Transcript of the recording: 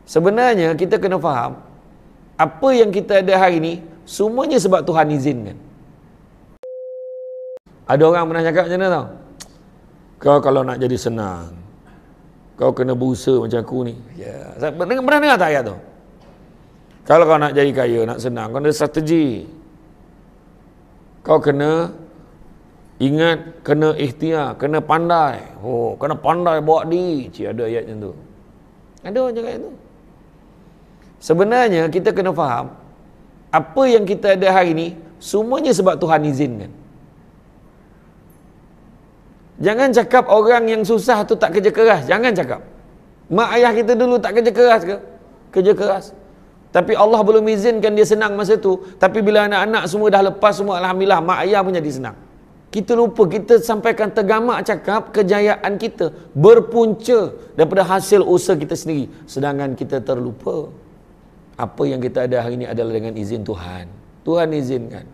Sebenarnya kita kena faham, apa yang kita ada hari ni semuanya sebab Tuhan izinkan. Ada orang pernah cakap macam mana tau? Kau kalau nak jadi senang, kau kena berusaha macam aku ni. Ya, pernah dengar tak ayat tu? Kalau kau nak jadi kaya, nak senang, kau ada strategi. Kau kena ingat, kena ikhtiar, kena pandai. Oh, kena pandai bawa diri. Cik, ada ayat macam tu. Ada orang cakap itu. Sebenarnya kita kena faham, apa yang kita ada hari ni semuanya sebab Tuhan izinkan. Jangan cakap orang yang susah tu tak kerja keras. Jangan cakap. Mak ayah kita dulu tak kerja keras ke? Kerja keras. Tapi Allah belum izinkan dia senang masa tu. Tapi bila anak-anak semua dah lepas semua, alhamdulillah, mak ayah pun jadi senang. Kita lupa, kita sampaikan tergamak cakap kejayaan kita berpunca daripada hasil usaha kita sendiri. Sedangkan kita terlupa, apa yang kita ada hari ini adalah dengan izin Tuhan. Tuhan izinkan.